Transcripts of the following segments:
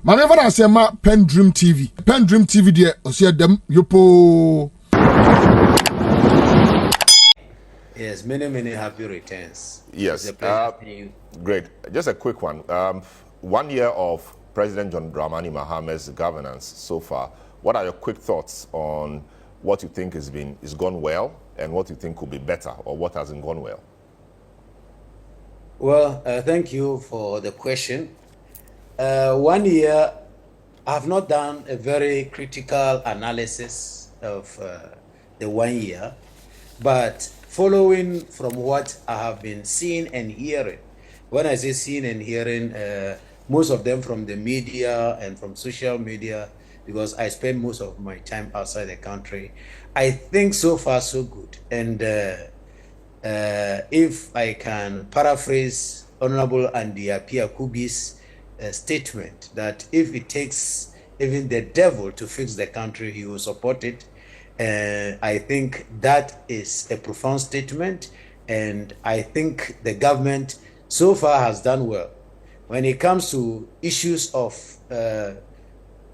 Manever I say ma PENDREAM TV. PENDREAM TV there, I see them yopo. Yes, many happy returns. Yes, great. Just a quick one. 1 year of President John Dramani Maham's governance so far. What are your quick thoughts on what you think is gone well and what you think could be better, or what hasn't gone well? Well, thank you for the question. 1 year, I have not done a very critical analysis of the 1 year, but following from what I have been seeing and hearing, when I say seeing and hearing, most of them from the media and from social media, because I spend most of my time outside the country, I think so far so good. And if I can paraphrase Honorable Andia Piakubi's statement, that if it takes even the devil to fix the country, he will support it. I think that is a profound statement, and I think the government so far has done well. When it comes to issues of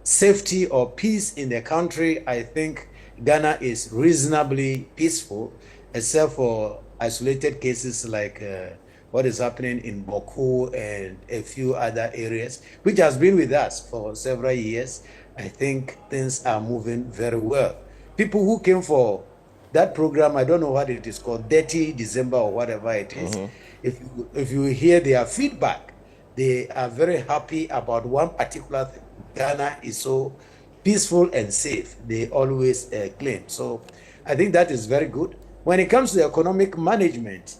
safety or peace in the country, I think Ghana is reasonably peaceful, except for isolated cases like what is happening in Boko and a few other areas, which has been with us for several years. I think things are moving very well. People who came for that program, I don't know what it is called, 30 December or whatever it is. If you hear their feedback, they are very happy about one particular thing. Ghana is so peaceful and safe, they always claim. So I think that is very good. When it comes to economic management,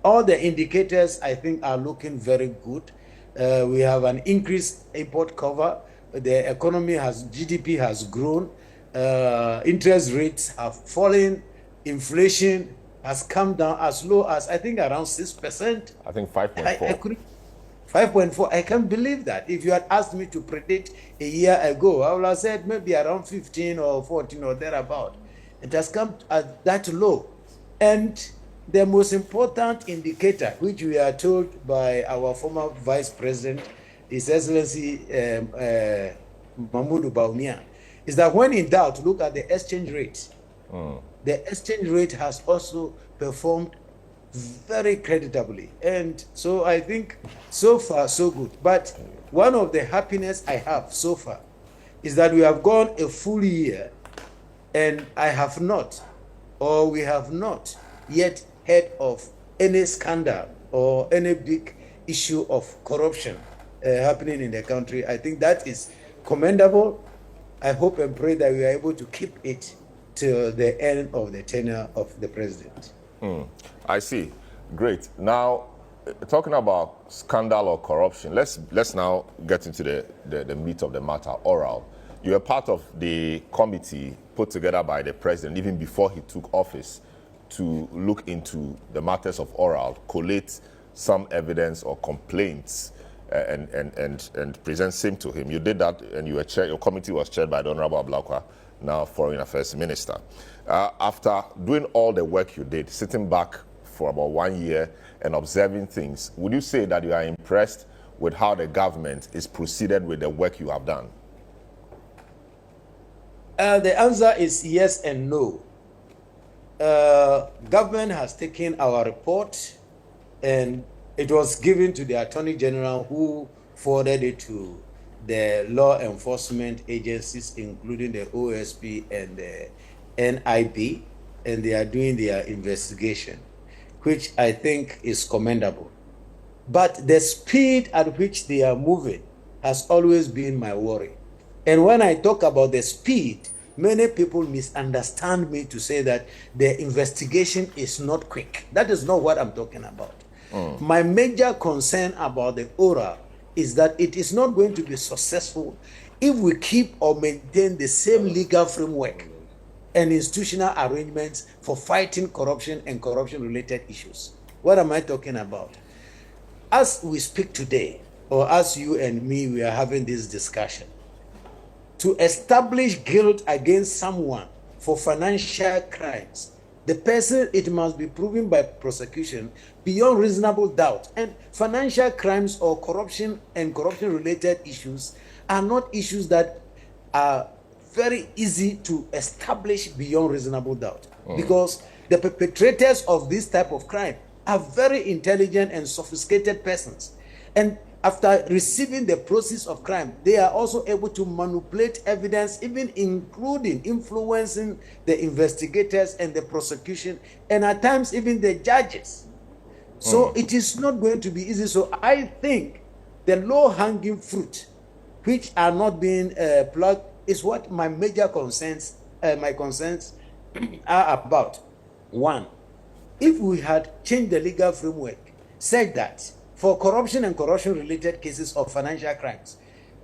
all the indicators I think are looking very good. We have an increased import cover. The economy GDP has grown. Interest rates have fallen. Inflation has come down as low as, I think, around 6%. I think 5.4. 5.4. I can't believe that. If you had asked me to predict a year ago, I would have said maybe around 15 or 14 or thereabout. It has come at that low. And the most important indicator, which we are told by our former Vice President, His Excellency Mahmoud Bawumia, is that when in doubt, look at the exchange rate. The exchange rate has also performed very creditably. And so I think so far so good. But one of the happiness I have so far is that we have gone a full year and I have not, or we have not yet heard of any scandal or any big issue of corruption happening in the country. I think that is commendable. I hope and pray that we are able to keep it till the end of the tenure of the president. I see. Great. Now, talking about scandal or corruption, let's now get into the meat of the matter, oral. You are part of the committee put together by the president even before he took office to look into the matters of oral, collate some evidence or complaints and present same to him. You did that, and your committee was chaired by the Honorable Ablakwa, now Foreign Affairs Minister. After doing all the work you did, sitting back for about 1 year and observing things, would you say that you are impressed with how the government is proceeded with the work you have done? The answer is yes and no. Government has taken our report and it was given to the Attorney General, who forwarded it to the law enforcement agencies, including the OSP and the NIB, and they are doing their investigation, which I think is commendable. But the speed at which they are moving has always been my worry. And when I talk about the speed, many people misunderstand me to say that the investigation is not quick. That is not what I'm talking about. My major concern about the oral is that it is not going to be successful if we keep or maintain the same legal framework and institutional arrangements for fighting corruption and corruption-related issues. What am I talking about? As we speak today, or as you and me, we are having this discussion, to establish guilt against someone for financial crimes the person, it must be proven by prosecution beyond reasonable doubt. And financial crimes or corruption and corruption-related issues are not issues that are very easy to establish beyond reasonable doubt, because the perpetrators of this type of crime are very intelligent and sophisticated persons. And after receiving the proceeds of crime, they are also able to manipulate evidence, even including influencing the investigators and the prosecution, and at times even the judges. So it is not going to be easy. So I think the low-hanging fruit, which are not being plugged, is what my major concerns, my concerns are about. One, if we had changed the legal framework, said that for corruption and corruption-related cases of financial crimes,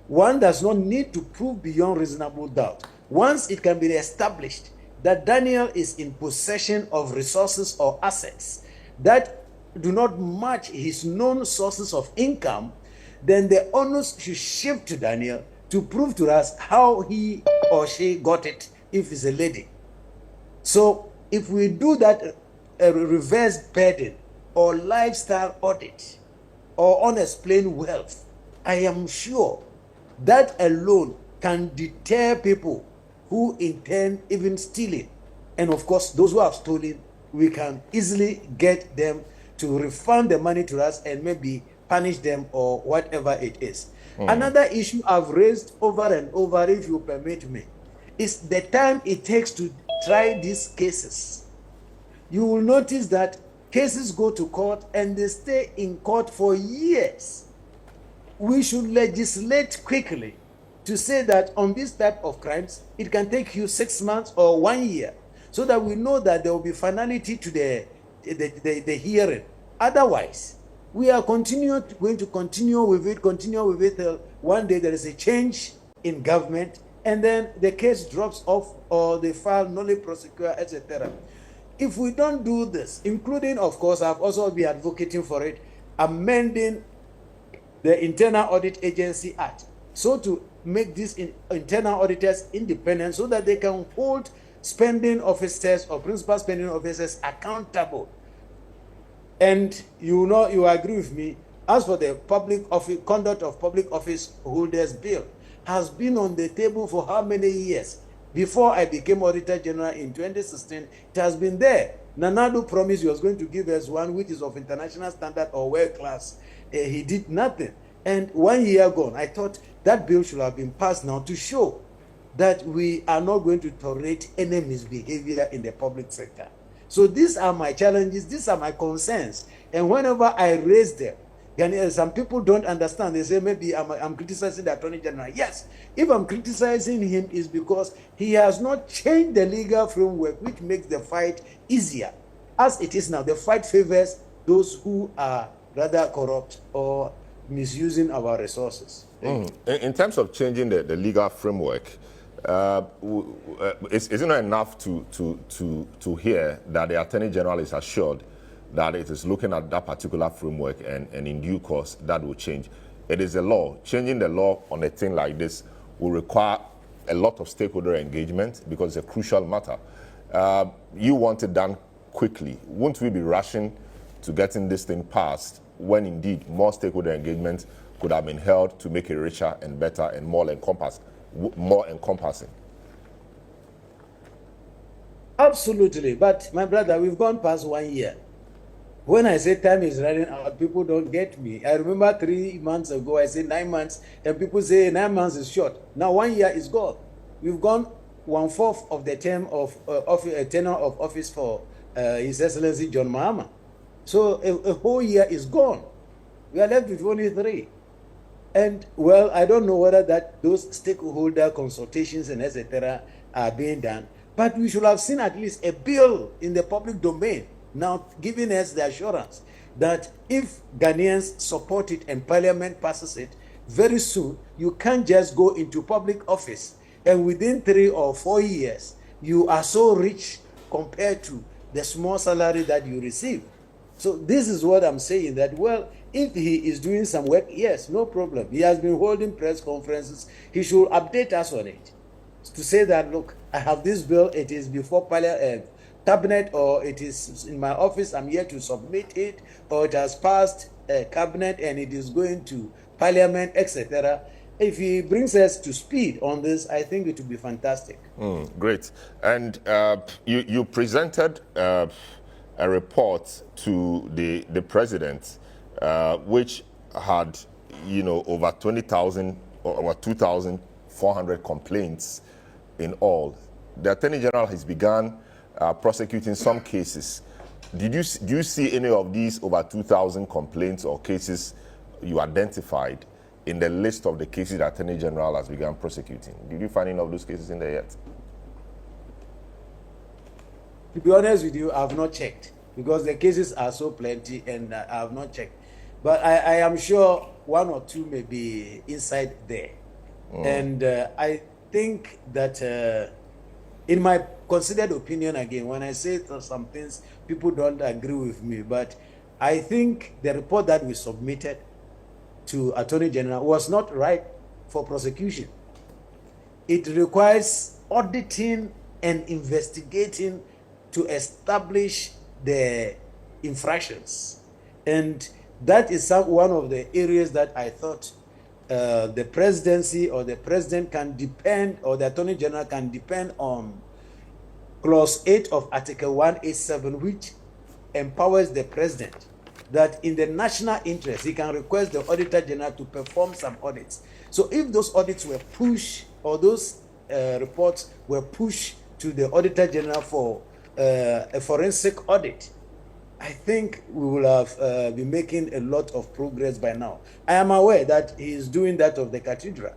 one does not need to prove beyond reasonable doubt. Once it can be established that Daniel is in possession of resources or assets that do not match his known sources of income, then the onus should shift to Daniel to prove to us how he or she got it, if it's a lady. So if we do that reverse burden or lifestyle audit or unexplained wealth, I am sure that alone can deter people who intend even stealing. And of course, those who have stolen, we can easily get them to refund the money to us and maybe punish them or whatever it is. Another issue I've raised over and over, if you permit me, is the time it takes to try these cases. You will notice that cases go to court and they stay in court for years. We should legislate quickly to say that on this type of crimes, it can take you 6 months or 1 year, so that we know that there will be finality to the hearing. Otherwise, we are going to continue with it. One day there is a change in government, and then the case drops off, or they file nolle prosequi, etc. If we don't do this, including, of course, I've also been advocating for it, amending the Internal Audit Agency Act, so to make these internal auditors independent, so that they can hold spending officers or principal spending officers accountable. And you agree with me, as for the public office, conduct of public office holders bill, has been on the table for how many years? Before I became Auditor General in 2016, it has been there. Nanado promised he was going to give us one which is of international standard or world class. He did nothing. And 1 year gone, I thought that bill should have been passed now to show that we are not going to tolerate any misbehavior in the public sector. So these are my challenges, these are my concerns. And whenever I raise them, some people don't understand. They say maybe I'm criticizing the Attorney General. Yes, if I'm criticizing him, is because he has not changed the legal framework, which makes the fight easier. As it is now, the fight favors those who are rather corrupt or misusing our resources. In terms of changing the legal framework, is it not enough to hear that the Attorney General is assured that it is looking at that particular framework and in due course that will change? It is a law. Changing the law on a thing like this will require a lot of stakeholder engagement because it's a crucial matter. You want it done quickly. Won't we be rushing to getting this thing passed when indeed more stakeholder engagement could have been held to make it richer and better and more encompassing? Absolutely. But my brother, we've gone past 1 year. When I say time is running out, people don't get me. I remember 3 months ago, I said 9 months, and people say 9 months is short. Now 1 year is gone. We've gone 1/4 of the term of tenure of office for His Excellency John Mahama. So a whole year is gone. We are left with only 3. And well, I don't know whether those stakeholder consultations and etc. are being done, but we should have seen at least a bill in the public domain now giving us the assurance that if Ghanaians support it and Parliament passes it, very soon you can't just go into public office and within 3 or 4 years you are so rich compared to the small salary that you receive. So this is what I'm saying, that well, if he is doing some work, yes, no problem. He has been holding press conferences. He should update us on it to say that, look, I have this bill. It is before cabinet, or it is in my office, I'm here to submit it, or it has passed cabinet and it is going to parliament, etc. If he brings us to speed on this, I think it will be fantastic. Great. And you presented a report to the president, which had, over 20,000 or over 2,400 complaints in all. The Attorney General has begun prosecuting some cases. Do you see any of these over 2,000 complaints or cases you identified in the list of the cases the Attorney General has begun prosecuting? Did you find any of those cases in there yet? To be honest with you, I have not checked, because the cases are so plenty and I have not checked. But I am sure one or two may be inside there. And I think that in my considered opinion, again, when I say some things, people don't agree with me, but I think the report that we submitted to Attorney General was not right for prosecution. It requires auditing and investigating to establish the infractions. And that is one of the areas that I thought the presidency or the president can depend, or the Attorney General can depend on Clause 8 of Article 187, which empowers the president that in the national interest, he can request the Auditor General to perform some audits. So if those audits were pushed, or those reports were pushed to the Auditor General for a forensic audit, I think we will have been making a lot of progress by now. I am aware that he is doing that of the cathedral,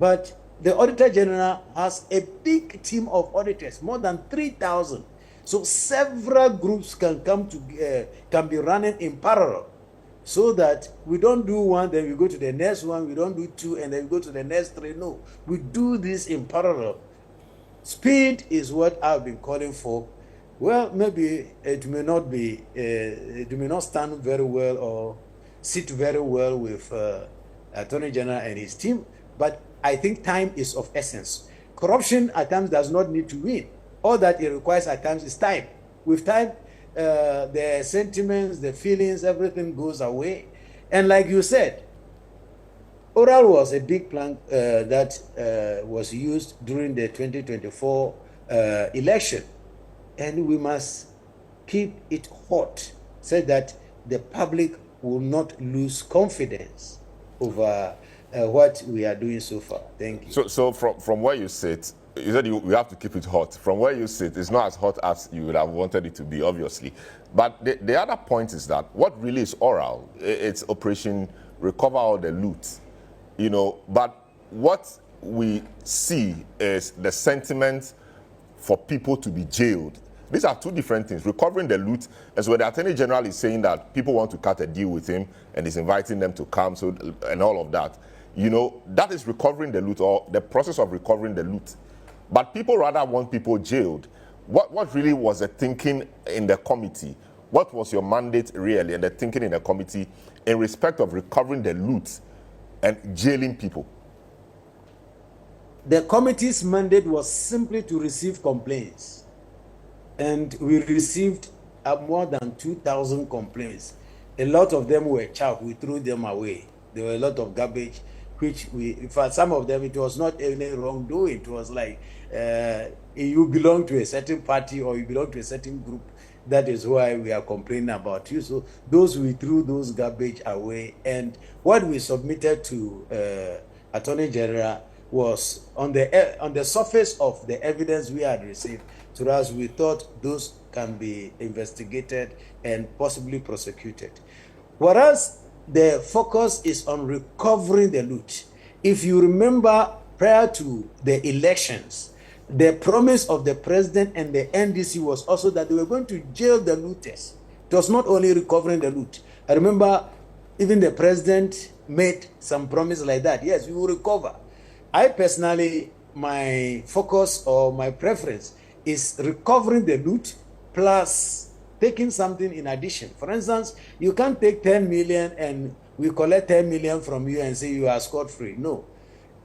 but the Auditor General has a big team of auditors, more than 3,000. So several groups can can be running in parallel, so that we don't do one, then we go to the next one, we don't do two, and then we go to the next three. No, we do this in parallel. Speed is what I've been calling for. Well, maybe it may not be, it may not stand very well or sit very well with Attorney General and his team, but I think time is of essence. Corruption at times does not need to win. All that it requires at times is time. With time, the sentiments, the feelings, everything goes away. And like you said, oral was a big plank that was used during the 2024 election. And we must keep it hot so that the public will not lose confidence over what we are doing so far. Thank you. So from where you sit, you said we have to keep it hot. From where you sit, it's not as hot as you would have wanted it to be, obviously. But the other point is that what really is oral? It's Operation Recover All the Loot, But what we see is the sentiment for people to be jailed. These are two different things. Recovering the loot, as well, the Attorney General is saying that people want to cut a deal with him and is inviting them to come, and all of that. That is recovering the loot, or the process of recovering the loot. But people rather want people jailed. What really was the thinking in the committee? What was your mandate really, and the thinking in the committee in respect of recovering the loot and jailing people? The committee's mandate was simply to receive complaints. And we received more than 2,000 complaints. A lot of them were chaff. We threw them away. There were a lot of garbage, which for some of them, it was not any wrongdoing. It was like you belong to a certain party or you belong to a certain group. That is why we are complaining about you. So we threw those garbage away. And what we submitted to Attorney General was on the surface of the evidence we had received. To us, we thought those can be investigated and possibly prosecuted. Whereas the focus is on recovering the loot. If you remember, prior to the elections, the promise of the president and the NDC was also that they were going to jail the looters. It was not only recovering the loot. I remember even the president made some promise like that. Yes, we will recover. I personally, my focus or my preference is recovering the loot plus taking something in addition. For instance, you can't take 10 million and we collect 10 million from you and say you are scot-free. No.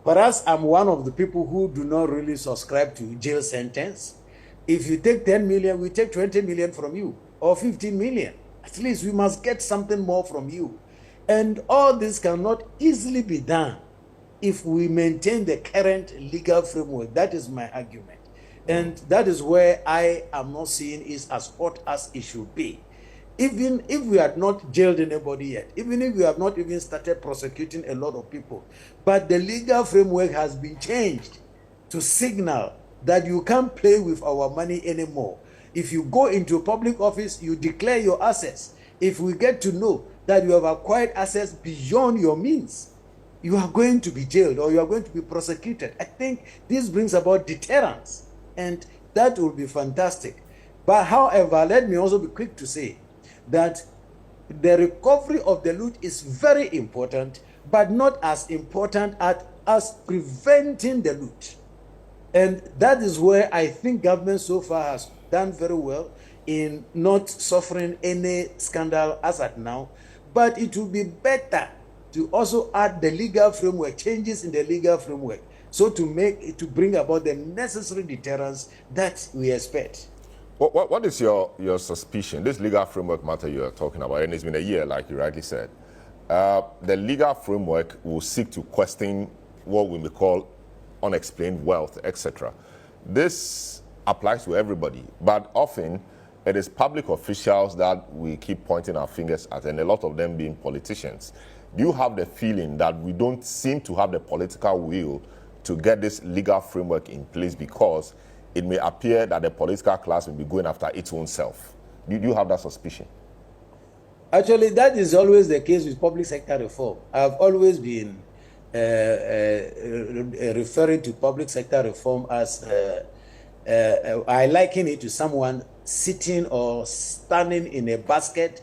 Perhaps I'm one of the people who do not really subscribe to jail sentence. If you take 10 million, we take 20 million from you, or 15 million. At least we must get something more from you. And all this cannot easily be done if we maintain the current legal framework. That is my argument. And that is where I am not seeing it as hot as it should be. Even if we had not jailed anybody yet, even if we have not even started prosecuting a lot of people, but the legal framework has been changed to signal that you can't play with our money anymore. If you go into a public office, you declare your assets. If we get to know that you have acquired assets beyond your means, you are going to be jailed or you are going to be prosecuted. I think this brings about deterrence, and that will be fantastic. But however, let me also be quick to say that the recovery of the loot is very important, but not as important as preventing the loot. And that is where I think government so far has done very well in not suffering any scandal as at now. But it will be better to also add the legal framework, changes in the legal framework, so to bring about the necessary deterrence that we expect. What is your suspicion? This legal framework matter you are talking about, and it's been a year, like you rightly said. The legal framework will seek to question what we may call unexplained wealth, etc. This applies to everybody, but often it is public officials that we keep pointing our fingers at, and a lot of them being politicians. Do you have the feeling that we don't seem to have the political will to get this legal framework in place because it may appear that the political class will be going after its own self? Do you have that suspicion? Actually, that is always the case with public sector reform. I've always been referring to public sector reform as I liken it to someone sitting or standing in a basket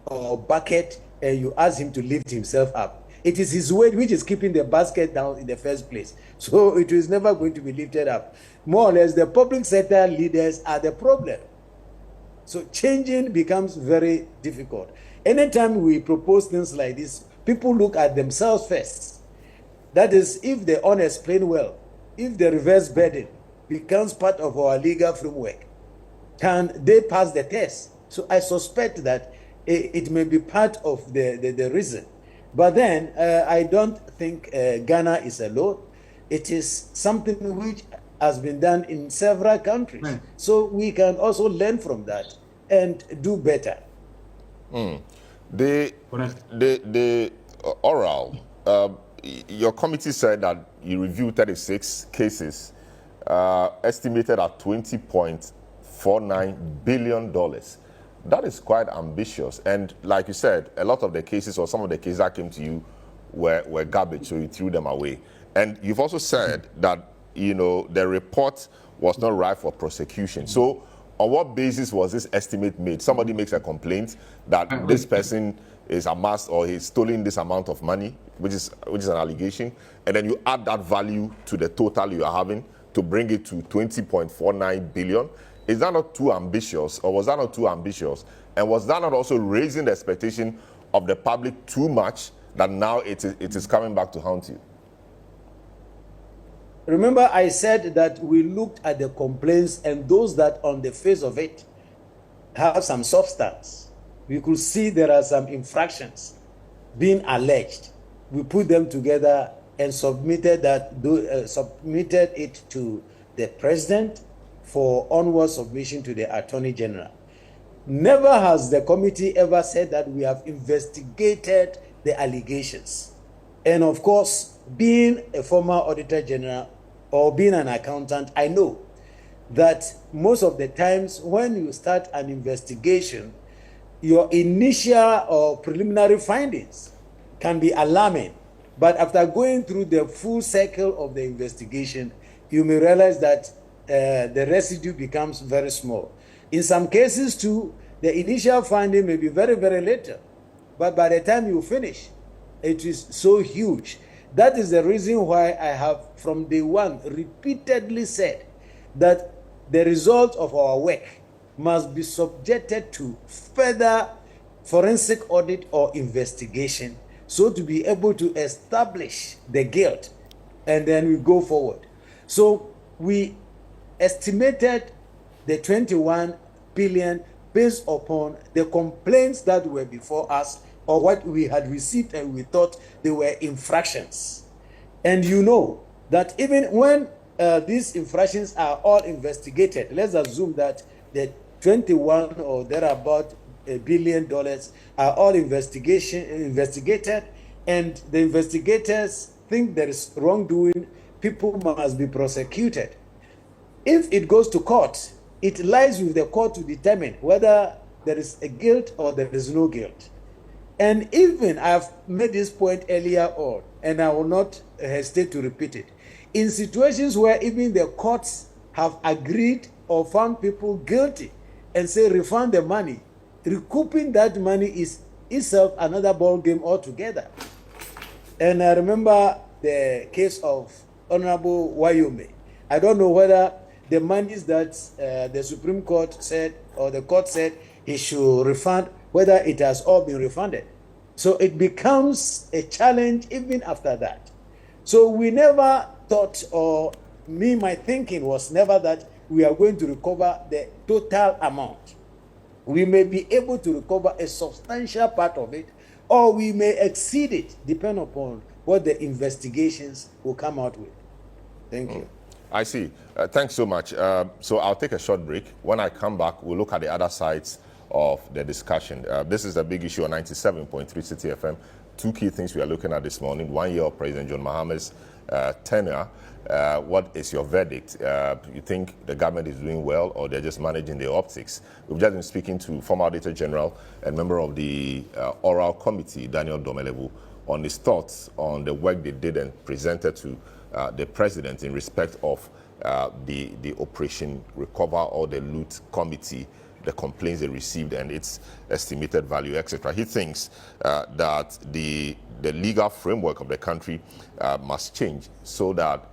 or bucket, and you ask him to lift himself up. It is his weight which is keeping the basket down in the first place. So it is never going to be lifted up. More or less, the public sector leaders are the problem. So changing becomes very difficult. Anytime we propose things like this, people look at themselves first. That is, if the unexplained wealth, if the reverse burden becomes part of our legal framework, can they pass the test? So I suspect that it may be part of the reason. But then I don't think Ghana is alone. It is something which has been done in several countries. Right. So we can also learn from that and do better. The oral, your committee said that you reviewed 36 cases estimated at $20.49 billion. That is quite ambitious. And like you said, a lot of the cases or some of the cases that came to you were garbage, so you threw them away. And you've also said that, you know, the report was not right for prosecution. So on what basis was this estimate made? Somebody makes a complaint that this person is amassed or he's stolen this amount of money, which is an allegation, and then you add that value to the total you are having to bring it to 20.49 billion. Is that not too ambitious, or was that not too ambitious? And was that not also raising the expectation of the public too much that now it is coming back to haunt you? Remember, I said that we looked at the complaints, and those that on the face of it have some substance. We could see there are some infractions being alleged. We put them together and submitted it to the president for onward submission to the Attorney General. Never has the committee ever said that we have investigated the allegations. And of course, being a former Auditor General or being an accountant, I know that most of the times when you start an investigation, your initial or preliminary findings can be alarming. But after going through the full cycle of the investigation, you may realize that the residue becomes very small. In some cases too, the initial finding may be very, very little. But by the time you finish, it is so huge. That is the reason why I have, from day one, repeatedly said that the result of our work must be subjected to further forensic audit or investigation, so to be able to establish the guilt, and then we go forward. So we estimated the 21 billion based upon the complaints that were before us or what we had received and we thought they were infractions. And you know that even when these infractions are all investigated, let's assume that the 21 or thereabout $1 billion are all investigated, and the investigators think there is wrongdoing, people must be prosecuted. If it goes to court, it lies with the court to determine whether there is a guilt or there is no guilt. And even I've made this point earlier on, and I will not hesitate to repeat it. In situations where even the courts have agreed or found people guilty and say refund the money, recouping that money is itself another ball game altogether. And I remember the case of Honorable Wyoming. I don't know whether the monies that the Supreme Court said or the court said he should refund, whether it has all been refunded. So it becomes a challenge even after that. So we never thought, or my thinking was never that we are going to recover the total amount. We may be able to recover a substantial part of it, or we may exceed it, depending upon what the investigations will come out with. Thank you. I see. Thanks so much. So I'll take a short break. When I come back, we'll look at the other sides of the discussion. This is a big issue on 97.3 City FM. Two key things we are looking at this morning. 1 year of President John Mahama's tenure. What is your verdict? You think the government is doing well, or they're just managing the optics? We've just been speaking to former Auditor General and member of the Oral Committee, Daniel Domelevo, on his thoughts on the work they did and presented to the president in respect of the Operation Recover or the Loot Committee, the complaints they received and its estimated value, etc. He thinks that the legal framework of the country must change so that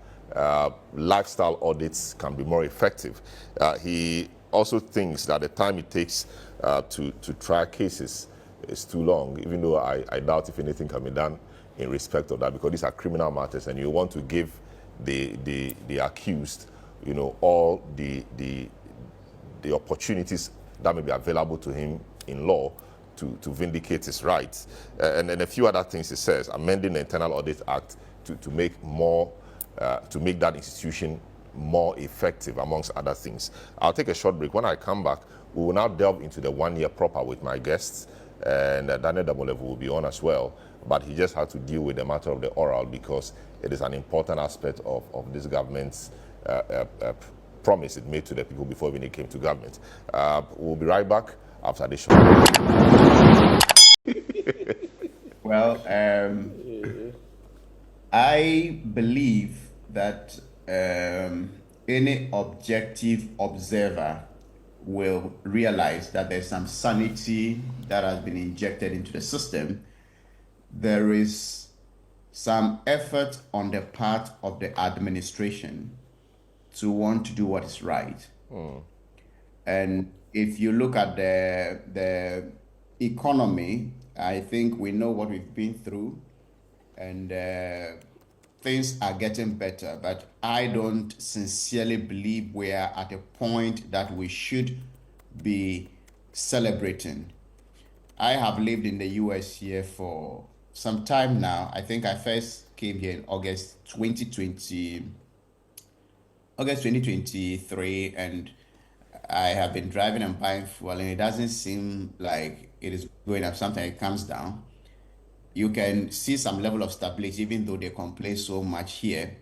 lifestyle audits can be more effective. He also thinks that the time it takes to try cases is too long, even though I doubt if anything can be done in respect of that, because these are criminal matters and you want to give the accused, you know, all the opportunities that may be available to him in law to vindicate his rights. And then a few other things he says, amending the Internal Audit Act to make that institution more effective, amongst other things. I'll take a short break. When I come back, we will now delve into the 1 year proper with my guests, and Daniel Domelevo will be on as well, but he just had to deal with the matter of the oral because it is an important aspect of this government's promise it made to the people before when it came to government. We'll be right back after this show. Well, I believe that any objective observer will realize that there's some sanity that has been injected into the system. There is some effort on the part of the administration to want to do what is right. And if you look at the economy, I think we know what we've been through, and things are getting better, but I don't sincerely believe we are at a point that we should be celebrating. I have lived in the US here for some time now. I think I first came here in August 2023, and I have been driving and buying fuel, and it doesn't seem like it is going up. Sometimes it comes down. You can see some level of stability, even though they complain so much here.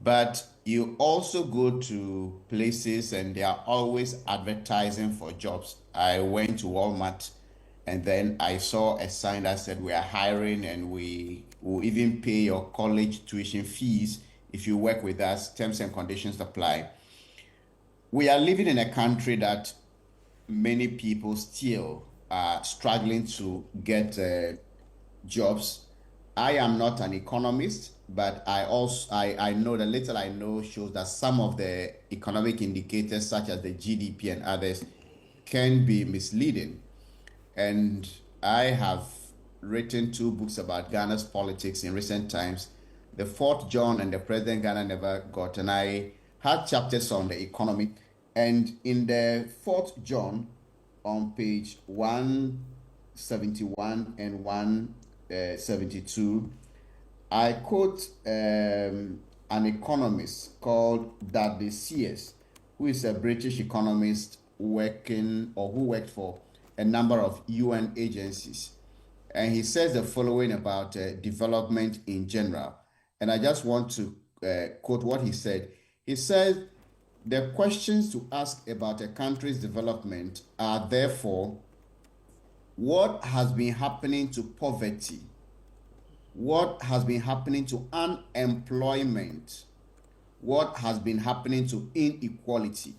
But you also go to places and they are always advertising for jobs. I went to Walmart and then I saw a sign that said we are hiring and we will even pay your college tuition fees if you work with us. Terms and conditions apply. We are living in a country that many people still are struggling to get jobs. I am not an economist, but I know the little I know shows that some of the economic indicators, such as the GDP and others, can be misleading. And I have written 2 books about Ghana's politics in recent times, the 4th John and the President Ghana Never Got, and I had chapters on the economy. And in the 4th John, on page 171 and 172, I quote an economist called DISASSOCIATES, who is a British economist who worked for a number of UN agencies. And he says the following about development in general. And I just want to quote what he said. He says, the questions to ask about a country's development are therefore, what has been happening to poverty? What has been happening to unemployment? What has been happening to inequality?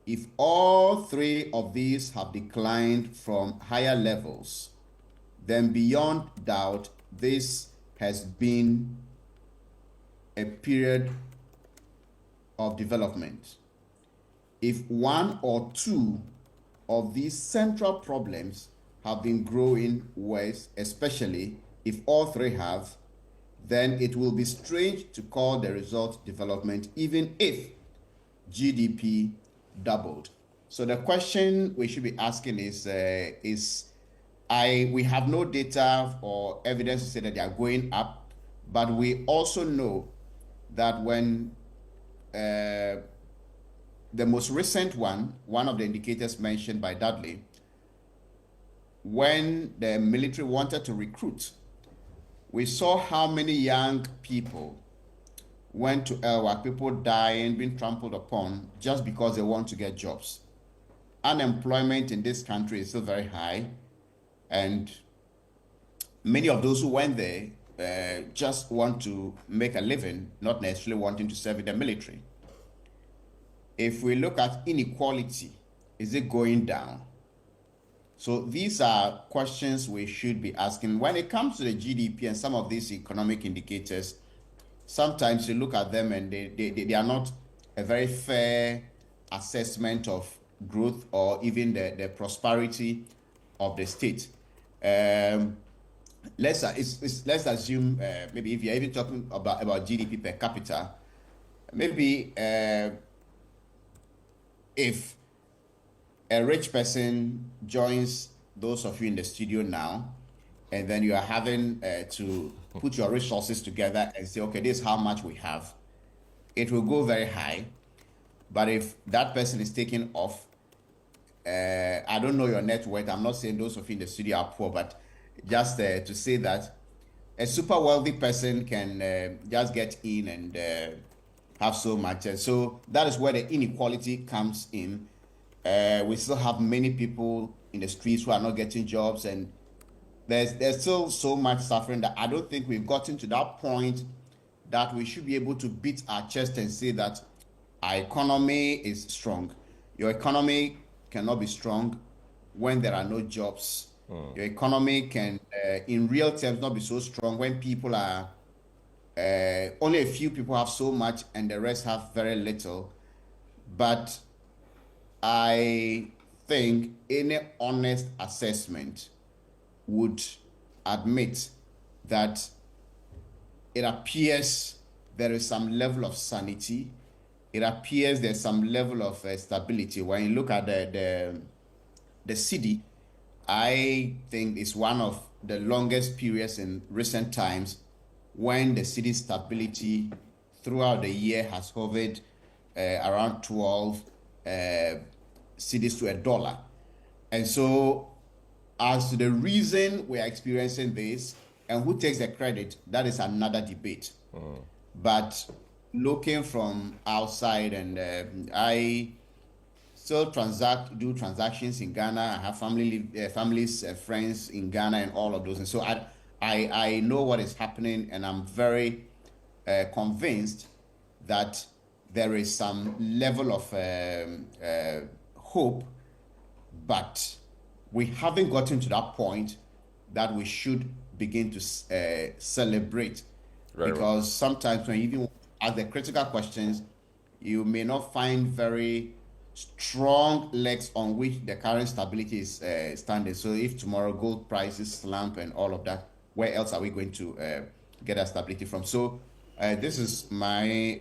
If all three of these have declined from higher levels, then beyond doubt, this has been a period of development. If one or two of these central problems have been growing worse, especially if all three have, then it will be strange to call the result development, even if GDP doubled. So the question we should be asking is we have no data or evidence to say that they are going up, but we also know that when the most recent one of the indicators mentioned by Dudley, when the military wanted to recruit, we saw how many young people went to Elwak, people dying, being trampled upon just because they want to get jobs. Unemployment in this country is still very high, and many of those who went there just want to make a living, not necessarily wanting to serve in the military. If we look at inequality, is it going down? So these are questions we should be asking. When it comes to the GDP and some of these economic indicators, sometimes you look at them and they are not a very fair assessment of growth or even the prosperity of the state. Let's assume maybe if you're even talking about GDP per capita, maybe if a rich person joins those of you in the studio now, and then you are having to put your resources together and say, okay, this is how much we have, it will go very high. But if that person is taking off, I don't know your net worth. I'm not saying those of you in the studio are poor, but just to say that a super wealthy person can just get in and have so much. And so that is where the inequality comes in. We still have many people in the streets who are not getting jobs, and there's still so much suffering that I don't think we've gotten to that point that we should be able to beat our chest and say that our economy is strong. Your economy cannot be strong when there are no jobs. Your economy can, in real terms, not be so strong when people are, only a few people have so much and the rest have very little. But I think any honest assessment would admit that it appears there is some level of sanity. It appears there's some level of stability. When you look at the city, I think it's one of the longest periods in recent times when the city's stability throughout the year has hovered around 12 cedis to $1. And so as to the reason we are experiencing this and who takes the credit, that is another debate. But looking from outside, and I still do transactions in Ghana. I have families, friends in Ghana and all of those. And so I know what is happening, and I'm very convinced that there is some level of hope, but we haven't gotten to that point that we should begin to celebrate. Very because well. Sometimes when you even ask the critical questions, you may not find very strong legs on which the current stability is standing. So if tomorrow gold prices slump and all of that, where else are we going to get that stability from? So This is my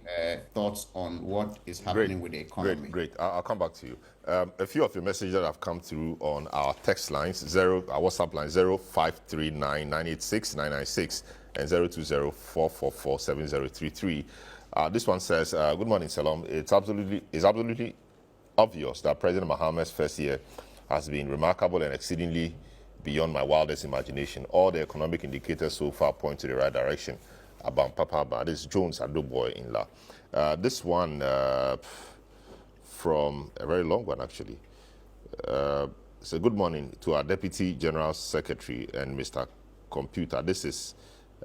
thoughts on what is happening with the economy. Great. I'll come back to you. A few of your messages that have come through on our text lines, our WhatsApp line 0539986996 and 02044470033. This one says, "Good morning, Salam. It's absolutely obvious that President Mohammed's first year has been remarkable and exceedingly beyond my wildest imagination. All the economic indicators so far point to the right direction. About Papa, this is Jones Adoboy in La." This one from a very long one, actually. So good morning to our Deputy General Secretary and Mr. Computer. This is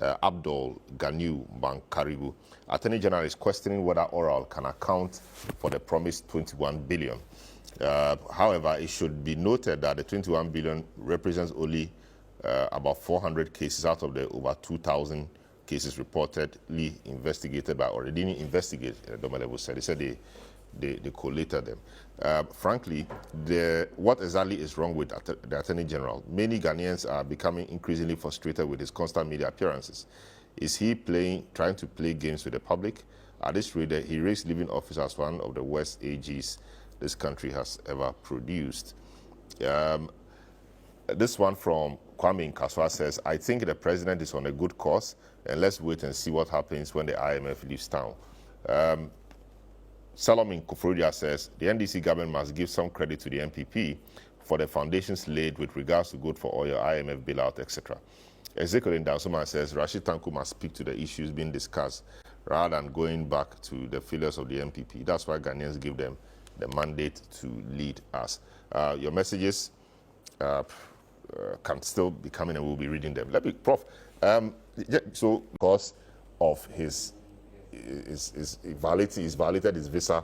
Abdul Ganyu Bankaribu. Attorney General is questioning whether Oral can account for the promised 21 billion. However, it should be noted that the 21 billion represents only about 400 cases out of the over 2,000 cases reportedly investigated by, or they didn't investigate, Domelevo said. They said they collated them. Frankly, what exactly is wrong with the Attorney General? Many Ghanaians are becoming increasingly frustrated with his constant media appearances. Is he trying to play games with the public? At this rate, he raised leaving office as one of the worst AGs this country has ever produced. This one from Kwame Nkaswa says, "I think the president is on a good course, and let's wait and see what happens when the IMF leaves town." Solomon Ofori-Atta says, "The NDC government must give some credit to the NPP for the foundations laid with regards to good for oil, IMF bailout, etc." Ezekiel Dansuma says, "Rashid Tanku must speak to the issues being discussed rather than going back to the failures of the NPP. That's why Ghanaians give them the mandate to lead us." Your messages can still be coming, and we'll be reading them. Let me, Prof. So, because of his violated his visa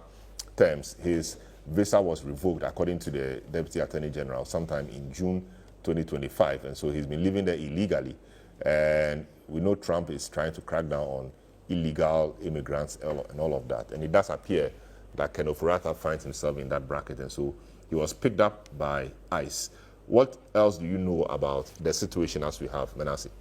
terms, his visa was revoked according to the Deputy Attorney General sometime in June 2025, and so he's been living there illegally. And we know Trump is trying to crack down on illegal immigrants and all of that. And it does appear that Ken Ofori-Atta finds himself in that bracket, and so he was picked up by ICE. What else do you know about the situation as we have, Manasseh?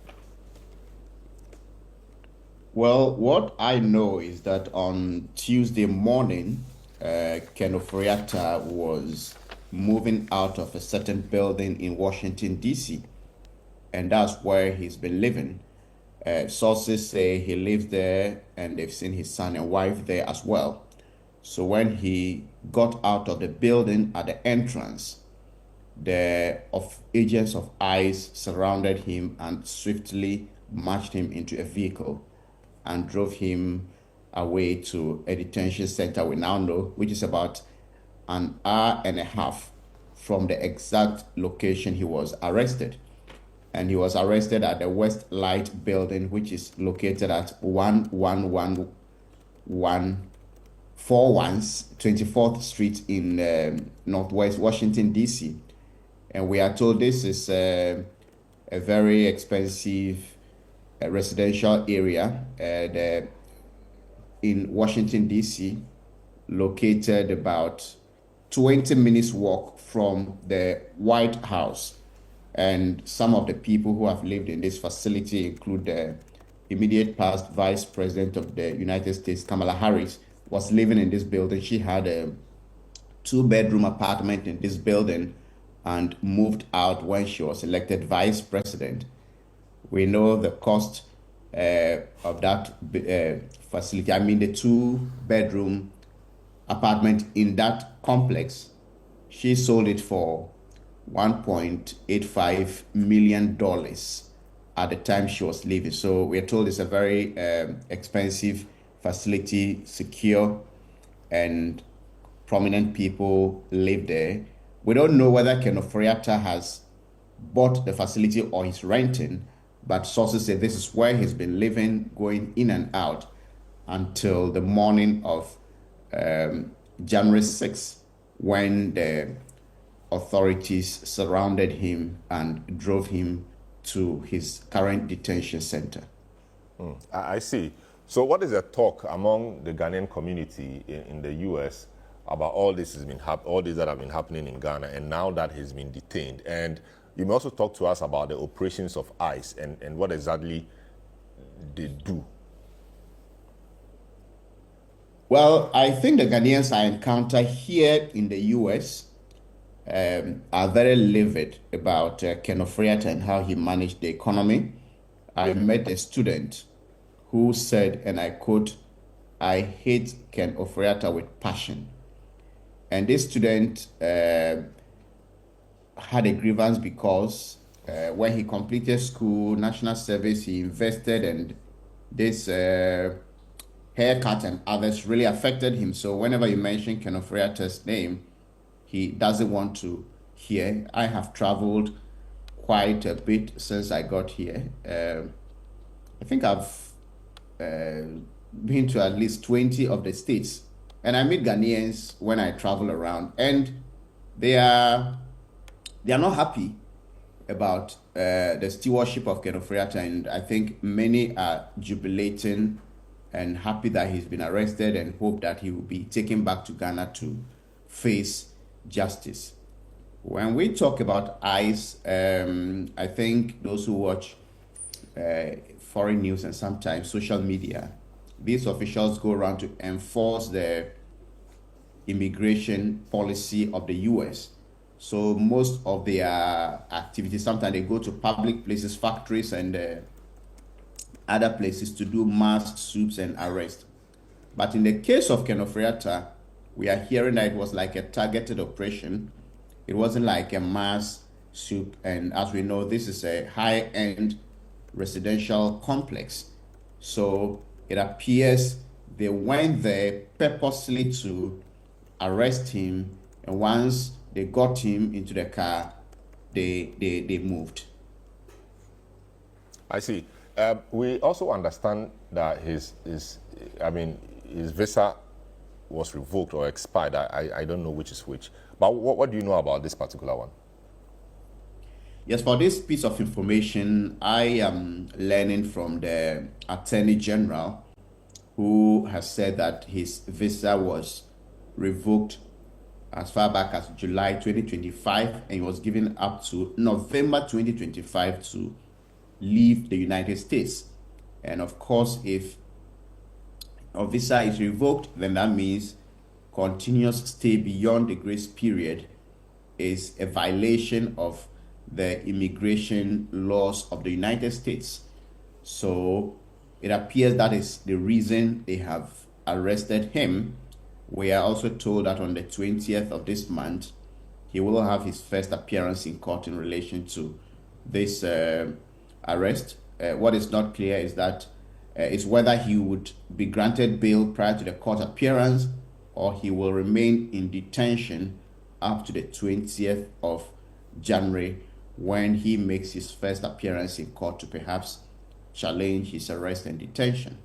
Well, what I know is that on Tuesday morning, Ken Ofori-Atta was moving out of a certain building in Washington, D.C., and that's where he's been living. Sources say he lives there, and they've seen his son and wife there as well. So when he got out of the building at the entrance, the agents of ICE surrounded him and swiftly marched him into a vehicle and drove him away to a detention center we now know, which is about an hour and a half from the exact location he was arrested. And he was arrested at the West Light building, which is located at 11141 24th Street in Northwest Washington, D.C. And we are told this is a very expensive residential area in Washington, D.C., located about 20 minutes walk from the White House. And some of the people who have lived in this facility include the immediate past Vice President of the United States, Kamala Harris, was living in this building. She had a 2-bedroom apartment in this building and moved out when she was elected Vice President. We know the cost of that facility. I mean, the 2-bedroom apartment in that complex, she sold it for $1.85 million at the time she was leaving. So we're told it's a very expensive facility, secure, and prominent people live there. We don't know whether Ken Ofori-Atta has bought the facility or he's renting, but sources say this is where he's been living, going in and out until the morning of January 6th, when the authorities surrounded him and drove him to his current detention center. I see. So what is the talk among the Ghanaian community in the U.S. about all this that have been happening in Ghana, and now that he's been detained? And you may also talk to us about the operations of ICE and what exactly they do. Well, I think the Ghanaians I encounter here in the US are very livid about Ken Ofori-Atta and how he managed the economy. I met a student who said, and I quote, "I hate Ken Ofori-Atta with passion." And this student had a grievance because when he completed school, national service, he invested, and this haircut and others really affected him. So whenever you mention Ken Ofori-Atta's name, he doesn't want to hear. I have traveled quite a bit since I got here. I think I've been to at least 20 of the states, and I meet Ghanaians when I travel around, and they are not happy about the stewardship of Ken Ofori-Atta, and I think many are jubilating and happy that he's been arrested and hope that he will be taken back to Ghana to face justice. When we talk about ICE, I think those who watch foreign news and sometimes social media, these officials go around to enforce the immigration policy of the US. So most of their activities, sometimes they go to public places, factories, and other places to do mass swoops and arrest. But in the case of Ken Ofori-Atta, we are hearing that it was like a targeted operation. It wasn't like a mass swoop. And as we know, this is a high-end residential complex. So it appears they went there purposely to arrest him. And once they got him into the car, they moved. I see. We also understand that his visa was revoked or expired. I don't know which is which. But what do you know about this particular one? Yes, for this piece of information, I am learning from the Attorney General, who has said that his visa was revoked as far back as July 2025, and he was given up to November 2025 to leave the United States. And of course, if a visa is revoked, then that means continuous stay beyond the grace period is a violation of the immigration laws of the United States. So it appears that is the reason they have arrested him. We are also told that on the 20th of this month, he will have his first appearance in court in relation to this arrest. What is not clear is whether he would be granted bail prior to the court appearance, or he will remain in detention up to the 20th of January, when he makes his first appearance in court to perhaps challenge his arrest and detention.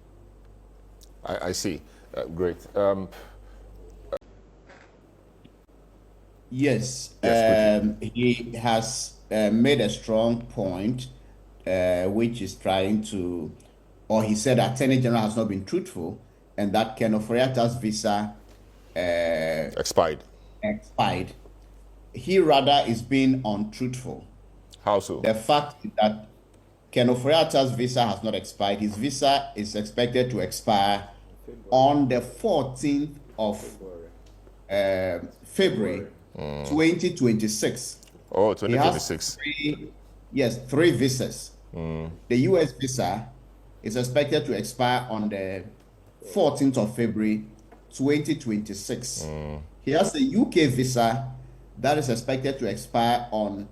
I see. Great. Yes, he has made a strong point, which is trying to, or he said Attorney General has not been truthful, and that Ken Ofori-Atta's visa expired. He rather is being untruthful. How so? The fact that Ken Ofori-Atta's visa has not expired. His visa is expected to expire on the 14th of February 2026. Oh, 2026. Three visas. The US visa is expected to expire on the 14th of February 2026. He has a UK visa that is expected to expire on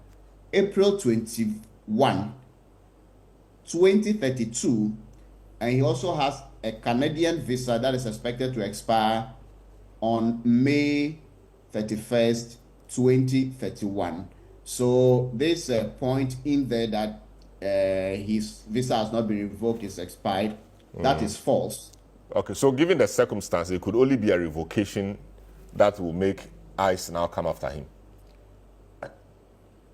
April 21, 2032, and he also has a Canadian visa that is expected to expire on May 31st, 2031. So there's a point in there that his visa has not been revoked, it's expired. That is false. Okay, so given the circumstance, it could only be a revocation that will make ICE now come after him.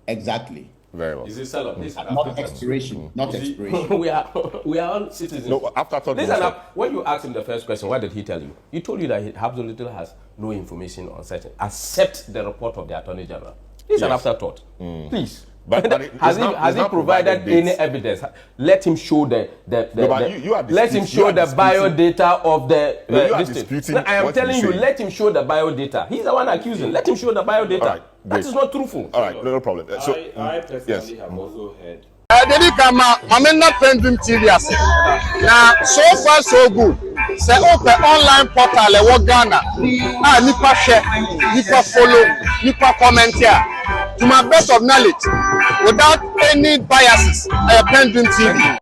Exactly. Very well. Is it sell this not expiration? Not expiration. we are all citizens. No, after thought. Listen up. When you asked him the first question, what did he tell you? He told you that he absolutely has no information on certain, except the report of the Attorney General. This is an afterthought. Please. Has he provided any evidence? Let him show let him show the biodata of the. I am telling you, let him show the biodata. He's the one accusing. Let him show the biodata. Right, that is not truthful. All right, no problem. I personally have also heard. Dedi kama mamena PENDREAM TV ase. Na so far so good. Say open online portal e wo Ghana. Nipa share, nipa follow, nipa comment here. To my best of knowledge, without any biases, PENDREAM TV.